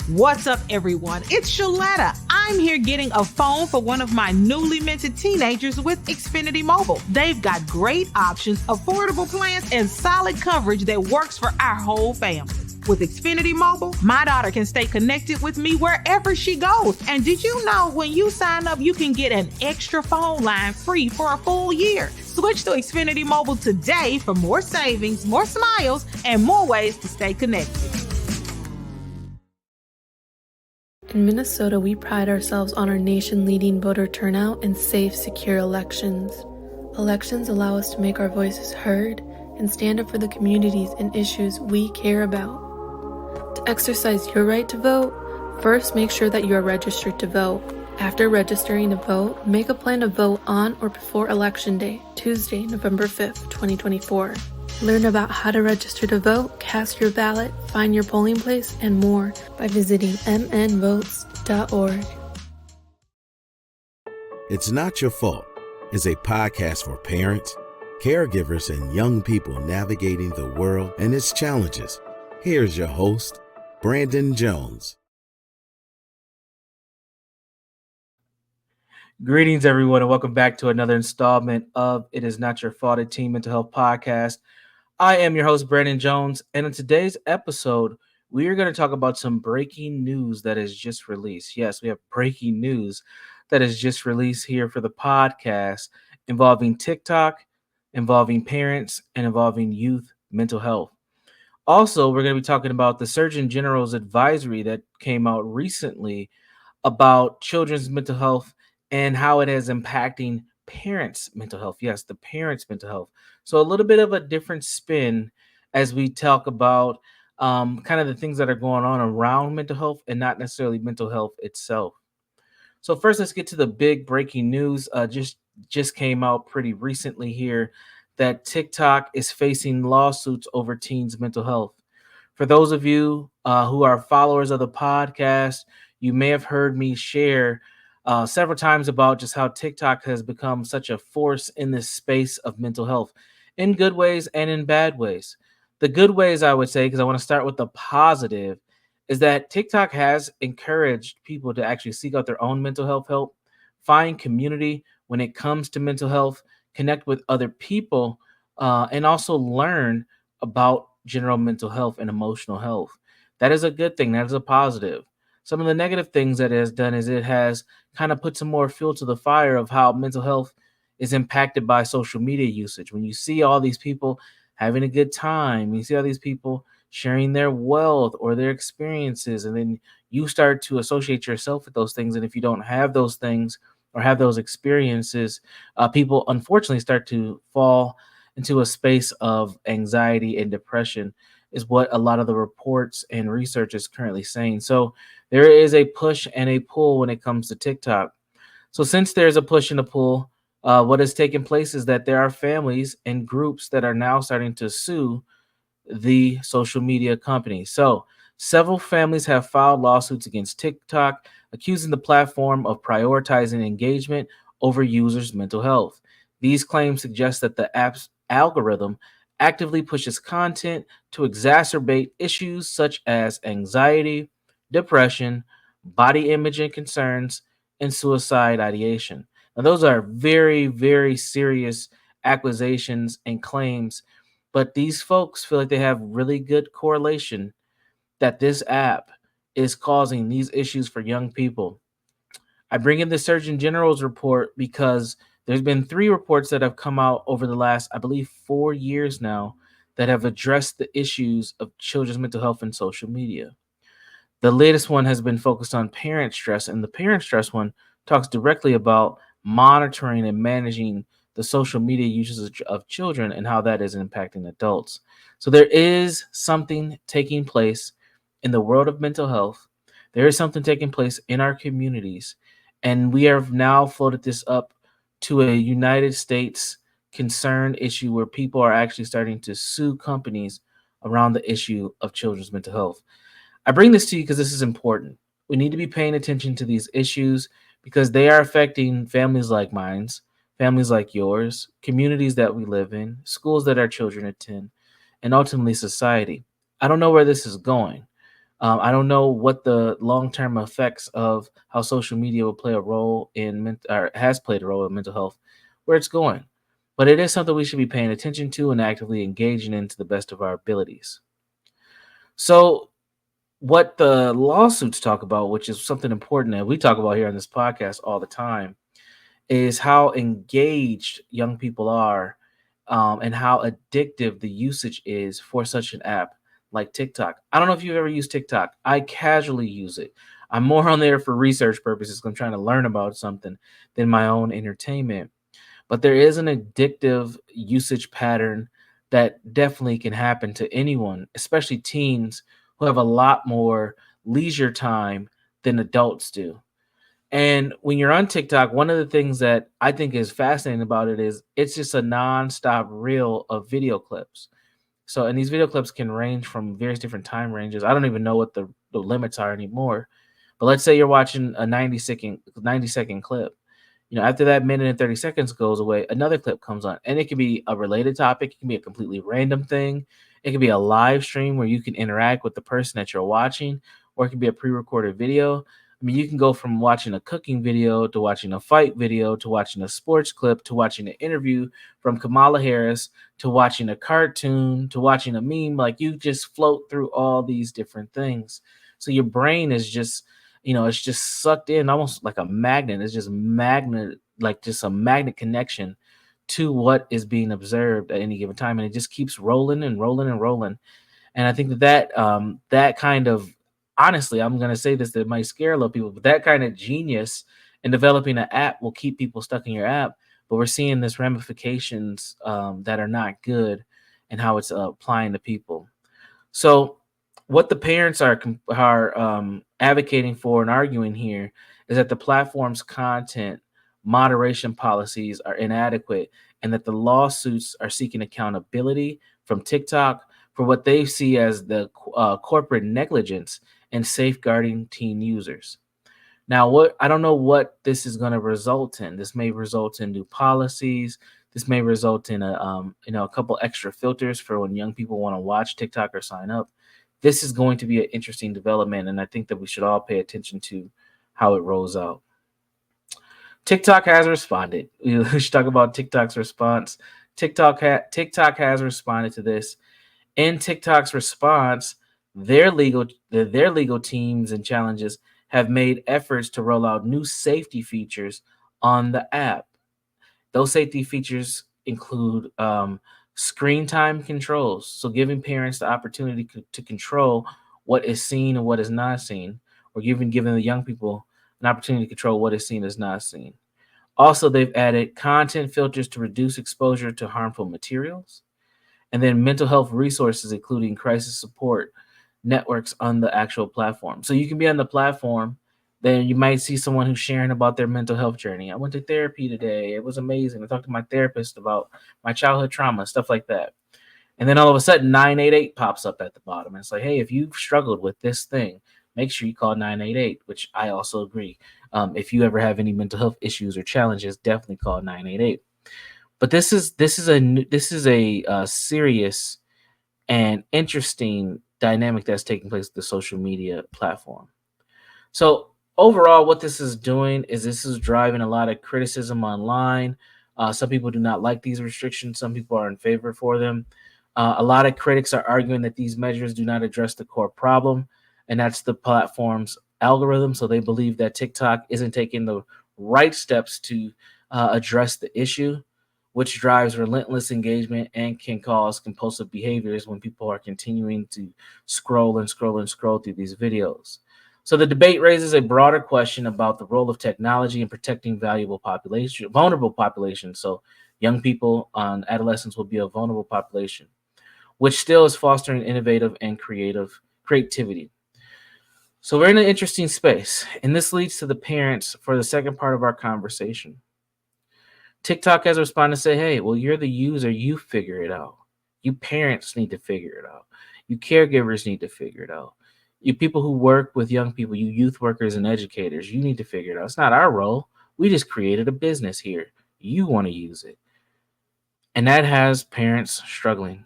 What's up, everyone? It's Shaletta. I'm here getting a phone for one of my newly minted teenagers with Xfinity Mobile. They've got great options, affordable plans, and solid coverage that works for our whole family. With Xfinity Mobile, my daughter can stay connected with me wherever she goes. And did you know when you sign up, you can get an extra phone line free for a full year? Switch to Xfinity Mobile today for more savings, more smiles, and more ways to stay connected. In Minnesota, we pride ourselves on our nation-leading voter turnout and safe, secure elections. Elections allow us to make our voices heard and stand up for the communities and issues we care about. To exercise your right to vote, first make sure that you are registered to vote. After registering to vote, make a plan to vote on or before Election Day, Tuesday, November 5th, 2024. Learn about how to register to vote, cast your ballot, find your polling place, and more by visiting mnvotes.org. It's Not Your Fault is a podcast for parents, caregivers, and young people navigating the world and its challenges. Here's your host, Brandon Jones. Greetings, everyone, and welcome back to another installment of It Is Not Your Fault, a Teen Mental Health podcast. I am your host, Brandon Jones, and in today's episode, we are going to talk about some breaking news that is just released. Yes, we have breaking news that is just released here for the podcast involving TikTok, involving parents, and involving youth mental health. Also, we're going to be talking about the Surgeon General's advisory that came out recently about children's mental health and how it is impacting parents' mental health. Yes, the parents' mental health. So a little bit of a different spin as we talk about kind of the things that are going on around mental health and not necessarily mental health itself. So first, let's get to the big breaking news. Just came out pretty recently here that TikTok is facing lawsuits over teens' mental health. For those of you who are followers of the podcast, you may have heard me share several times about just how TikTok has become such a force in this space of mental health, in good ways and in bad ways. The good ways, I would say, because I want to start with the positive, is that TikTok has encouraged people to actually seek out their own mental health help, find community when it comes to mental health, connect with other people, and also learn about general mental health and emotional health. That is a good thing. That is a positive. Some of the negative things that it has done is it has kind of put some more fuel to the fire of how mental health is impacted by social media usage. When you see all these people having a good time, you see all these people sharing their wealth or their experiences, and then you start to associate yourself with those things. And if you don't have those things or have those experiences, people unfortunately start to fall into a space of anxiety and depression, is what a lot of the reports and research is currently saying. So there is a push and a pull when it comes to TikTok. So since there's a push and a pull, what has taken place is that there are families and groups that are now starting to sue the social media company. So several families have filed lawsuits against TikTok, accusing the platform of prioritizing engagement over users' mental health. These claims suggest that the app's algorithm actively pushes content to exacerbate issues such as anxiety, depression, body image and concerns, and suicide ideation. Now, those are very, very serious accusations and claims, but these folks feel like they have really good correlation that this app is causing these issues for young people. I bring in the Surgeon General's report because there's been 3 reports that have come out over the last, I believe, 4 years now that have addressed the issues of children's mental health and social media. The latest one has been focused on parent stress, and the parent stress one talks directly about monitoring and managing the social media usage of children and how that is impacting adults. So there is something taking place in the world of mental health. There is something taking place in our communities, and we have now floated this up to a United States concern issue where people are actually starting to sue companies around the issue of children's mental health. I bring this to you because this is important. We need to be paying attention to these issues because they are affecting families like mine, families like yours, communities that we live in, schools that our children attend, and ultimately society. I don't know where this is going, I don't know what the long-term effects of how social media will play a role in or has played a role in mental health, where it's going. But it is something we should be paying attention to and actively engaging in to the best of our abilities. So, what the lawsuits talk about, which is something important that we talk about here on this podcast all the time, is how engaged young people are, and how addictive the usage is for such an app like TikTok. I don't know if you've ever used TikTok. I casually use it. I'm more on there for research purposes 'cause I'm trying to learn about something than my own entertainment. But there is an addictive usage pattern that definitely can happen to anyone, especially teens who have a lot more leisure time than adults do. And when you're on TikTok, one of the things that I think is fascinating about it is it's just a nonstop reel of video clips. So, and these video clips can range from various different time ranges. I don't even know what the limits are anymore. But let's say you're watching a 90-second clip. After that minute and 30 seconds goes away, another clip comes on. And it can be a related topic, it can be a completely random thing. It can be a live stream where you can interact with the person that you're watching, or it can be a pre-recorded video. I mean, you can go from watching a cooking video to watching a fight video to watching a sports clip to watching an interview from Kamala Harris to watching a cartoon to watching a meme. Like, you just float through all these different things. So your brain is just, it's just sucked in almost like a magnet. It's just just a magnet connection to what is being observed at any given time. And it just keeps rolling and rolling and rolling. And I think that kind of, honestly, I'm going to say this, that might scare a lot of people, but that kind of genius in developing an app will keep people stuck in your app. But we're seeing this ramifications that are not good and how it's applying to people. So what the parents are advocating for and arguing here is that the platform's content moderation policies are inadequate and that the lawsuits are seeking accountability from TikTok for what they see as the corporate negligence in safeguarding teen users. Now, I don't know what this is going to result in. This may result in new policies. This may result in a couple extra filters for when young people want to watch TikTok or sign up. This is going to be an interesting development, and I think that we should all pay attention to how it rolls out. TikTok has responded. We should talk about TikTok's response. TikTok has responded to this. In TikTok's response, their legal teams and challenges have made efforts to roll out new safety features on the app. Those safety features include screen time controls, so giving parents the opportunity to control what is seen and what is not seen, or giving the young people an opportunity to control what is seen as not seen. Also, they've added content filters to reduce exposure to harmful materials, and then mental health resources, including crisis support networks on the actual platform. So you can be on the platform, then you might see someone who's sharing about their mental health journey. I went to therapy today. It was amazing. I talked to my therapist about my childhood trauma, stuff like that. And then all of a sudden, 988 pops up at the bottom. And it's like, hey, if you've struggled with this thing, make sure you call 988, which I also agree. If you ever have any mental health issues or challenges, definitely call 988. But this is a serious and interesting dynamic that's taking place with the social media platform. So overall, what this is doing is this is driving a lot of criticism online. Some people do not like these restrictions. Some people are in favor for them. A lot of critics are arguing that these measures do not address the core problem, and that's the platform's algorithm. So they believe that TikTok isn't taking the right steps to address the issue, which drives relentless engagement and can cause compulsive behaviors when people are continuing to scroll and scroll and scroll through these videos. So the debate raises a broader question about the role of technology in protecting vulnerable populations. So young people and adolescents will be a vulnerable population, which still is fostering innovative and creativity. So we're in an interesting space, and this leads to the parents for the second part of our conversation. TikTok has responded and say, hey, well, you're the user. You figure it out. You parents need to figure it out. You caregivers need to figure it out. You people who work with young people, you youth workers and educators, you need to figure it out. It's not our role. We just created a business here. You want to use it. And that has parents struggling.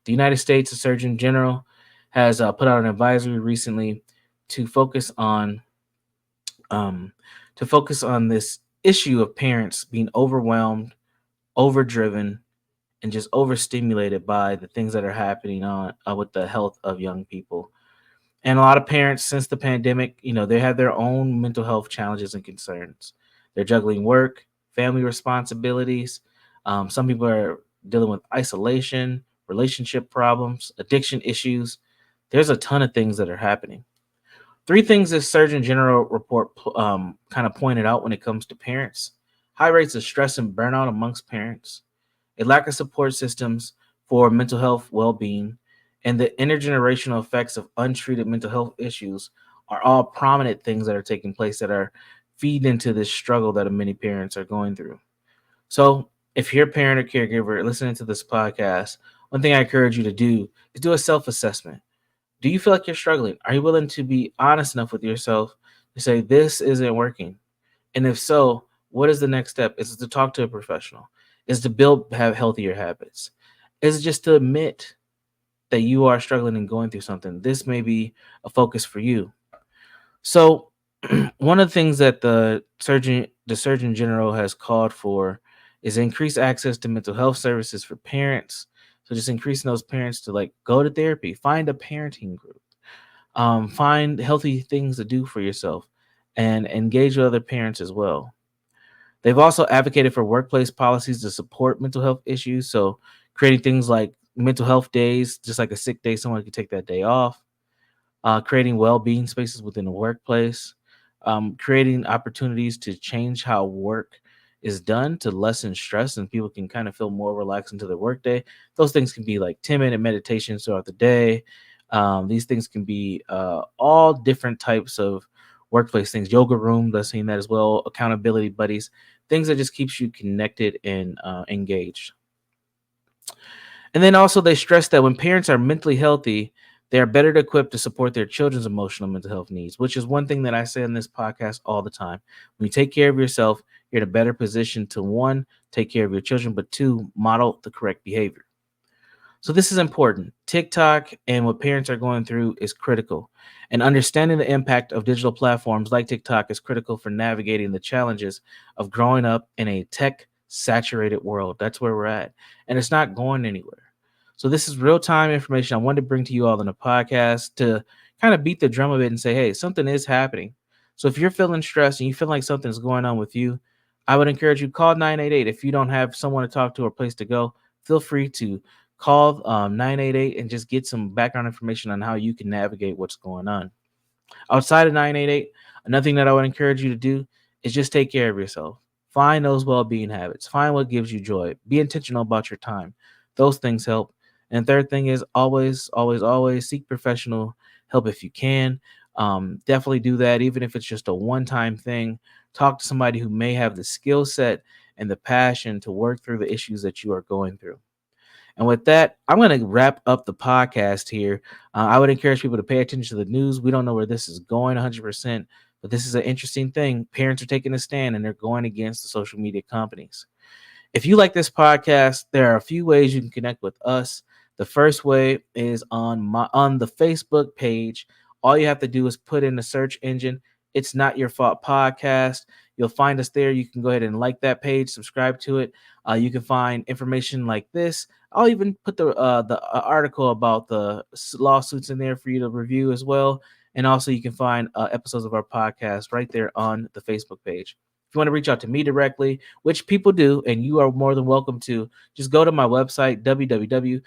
The United States Surgeon General has put out an advisory recently to focus on this issue of parents being overwhelmed, overdriven, and just overstimulated by the things that are happening on with the health of young people. And a lot of parents, since the pandemic, they have their own mental health challenges and concerns. They're juggling work, family responsibilities. Some people are dealing with isolation, relationship problems, addiction issues. There's a ton of things that are happening. 3 things this Surgeon General report kind of pointed out when it comes to parents: high rates of stress and burnout amongst parents, a lack of support systems for mental health well-being, and the intergenerational effects of untreated mental health issues are all prominent things that are taking place that are feeding into this struggle that many parents are going through. So if you're a parent or caregiver listening to this podcast, one thing I encourage you to do is do a self-assessment. Do you feel like you're struggling? Are you willing to be honest enough with yourself to say, this isn't working? And if so, what is the next step? Is it to talk to a professional? Is it to have healthier habits? Is it just to admit that you are struggling and going through something? This may be a focus for you. So one of the things that the Surgeon General has called for is increased access to mental health services for parents. So just increasing those parents to go to therapy, find a parenting group, find healthy things to do for yourself, and engage with other parents as well. They've also advocated for workplace policies to support mental health issues. So creating things like mental health days, just like a sick day, someone could take that day off, creating well-being spaces within the workplace, creating opportunities to change how work is done to lessen stress and people can kind of feel more relaxed into their workday. Those things can be like 10-minute meditations throughout the day. These things can be all different types of workplace things. Yoga room, I've seen that as well. Accountability buddies, things that just keeps you connected and engaged. And then also they stress that when parents are mentally healthy, they are better equipped to support their children's emotional mental health needs, which is one thing that I say on this podcast all the time. When you take care of yourself, you're in a better position to, 1, take care of your children, but 2, model the correct behavior. So this is important. TikTok and what parents are going through is critical. And understanding the impact of digital platforms like TikTok is critical for navigating the challenges of growing up in a tech-saturated world. That's where we're at. And it's not going anywhere. So this is real-time information I wanted to bring to you all in a podcast to kind of beat the drum of it and say, hey, something is happening. So if you're feeling stressed and you feel like something's going on with you, I would encourage you, call 988. If you don't have someone to talk to or a place to go, feel free to call 988 and just get some background information on how you can navigate what's going on. Outside of 988, another thing that I would encourage you to do is just take care of yourself. Find those well-being habits. Find what gives you joy. Be intentional about your time. Those things help. And third thing is always seek professional help if you can. Definitely do that, even if it's just a one-time thing. Talk to somebody who may have the skill set and the passion to work through the issues that you are going through. And with that, I'm going to wrap up the podcast here. I would encourage people to pay attention to the news. We don't know where this is going 100%, but this is an interesting thing. Parents are taking a stand and they're going against the social media companies. If you like this podcast, there are a few ways you can connect with us. The first way is on the Facebook page. All you have to do is put in the search engine, It's Not Your Fault Podcast. You'll find us there. You can go ahead and like that page, subscribe to it. You can find information like this. I'll even put the article about the lawsuits in there for you to review as well. And also you can find episodes of our podcast right there on the Facebook page. If you want to reach out to me directly, which people do, and you are more than welcome to, just go to my website, www.jegna.org.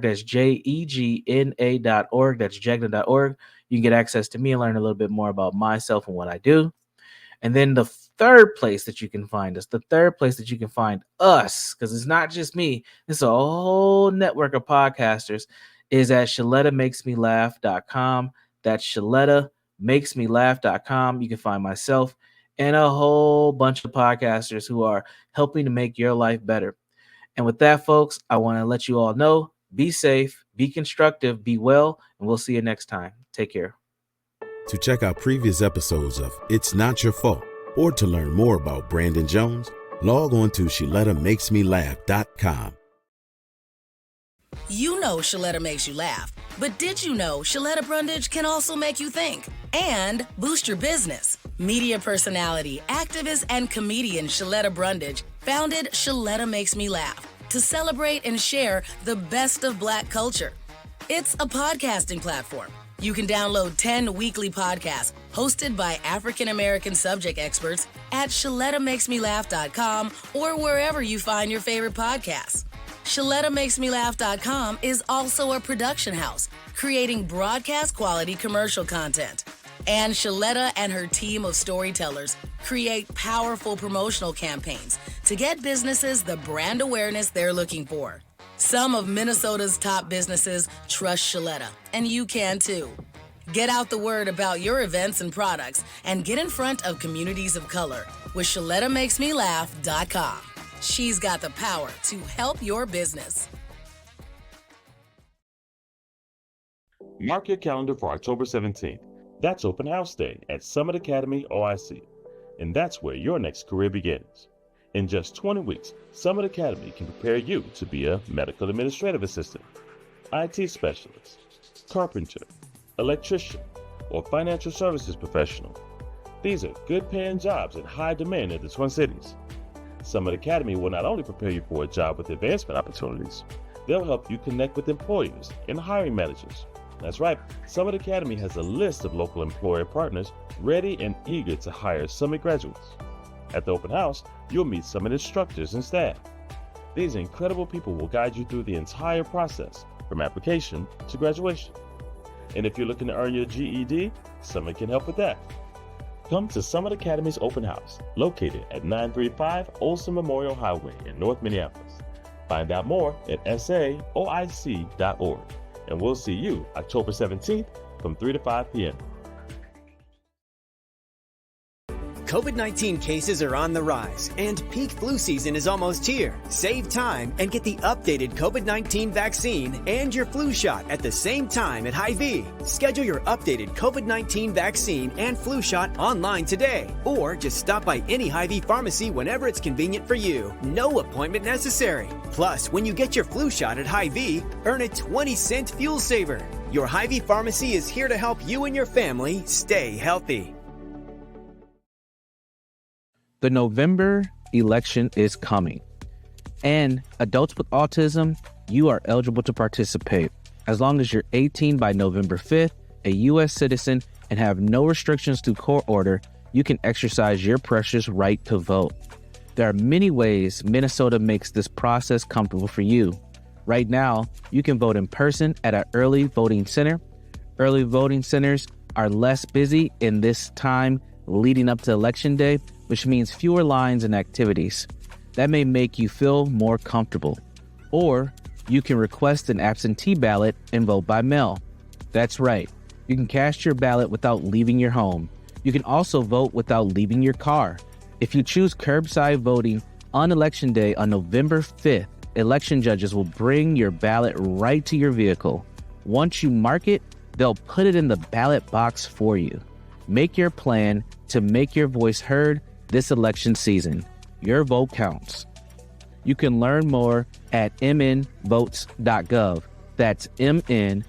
That's jegna.org. That's jegna.org. You can get access to me and learn a little bit more about myself and what I do. And then the third place that you can find us, because it's not just me, it's a whole network of podcasters, is at ShalettaMakesMeLaugh.com. That's ShalettaMakesMeLaugh.com. You can find myself and a whole bunch of podcasters who are helping to make your life better. And with that, folks, I want to let you all know, be safe, be constructive, be well, and we'll see you next time. Take care. To check out previous episodes of It's Not Your Fault, or to learn more about Brandon Jones, log on to ShalettaMakesMeLaugh.com. You know Shaletta makes you laugh, but did you know Shaletta Brundage can also make you think and boost your business? Media personality, activist, and comedian Shaletta Brundage founded Shaletta Makes Me Laugh to celebrate and share the best of Black culture. It's a podcasting platform. You can download 10 weekly podcasts hosted by African-American subject experts at ShalettaMakesMeLaugh.com or wherever you find your favorite podcasts. ShalettaMakesMeLaugh.com is also a production house, creating broadcast-quality commercial content. And Shaletta and her team of storytellers create powerful promotional campaigns to get businesses the brand awareness they're looking for. Some of Minnesota's top businesses trust Shaletta, and you can too. Get out the word about your events and products and get in front of communities of color with ShalettaMakesMeLaugh.com. She's got the power to help your business. Mark your calendar for October 17th. That's Open House Day at Summit Academy OIC. And that's where your next career begins. In just 20 weeks, Summit Academy can prepare you to be a medical administrative assistant, IT specialist, carpenter, electrician, or financial services professional. These are good paying jobs in high demand in the Twin Cities. Summit Academy will not only prepare you for a job with advancement opportunities, they'll help you connect with employers and hiring managers. That's right, Summit Academy has a list of local employer partners ready and eager to hire Summit graduates. At the open house, you'll meet Summit instructors and staff. These incredible people will guide you through the entire process, from application to graduation. And if you're looking to earn your GED, Summit can help with that. Come to Summit Academy's open house, located at 935 Olson Memorial Highway in North Minneapolis. Find out more at saoic.org. And we'll see you October 17th from 3 to 5 p.m. COVID-19 cases are on the rise, and peak flu season is almost here. Save time and get the updated COVID-19 vaccine and your flu shot at the same time at Hy-Vee. Schedule your updated COVID-19 vaccine and flu shot online today, or just stop by any Hy-Vee pharmacy whenever it's convenient for you. No appointment necessary. Plus, when you get your flu shot at Hy-Vee, earn a 20-cent fuel saver. Your Hy-Vee pharmacy is here to help you and your family stay healthy. The November election is coming, and adults with autism, you are eligible to participate. As long as you're 18 by November 5th, a U.S. citizen, and have no restrictions through court order, you can exercise your precious right to vote. There are many ways Minnesota makes this process comfortable for you. Right now, you can vote in person at an early voting center. Early voting centers are less busy in this time leading up to Election Day, which means fewer lines and activities. That may make you feel more comfortable. Or you can request an absentee ballot and vote by mail. That's right. You can cast your ballot without leaving your home. You can also vote without leaving your car. If you choose curbside voting on Election Day on November 5th, election judges will bring your ballot right to your vehicle. Once you mark it, they'll put it in the ballot box for you. Make your plan to make your voice heard this election season. Your vote counts. You can learn more at mnvotes.gov. That's mnvotes.gov.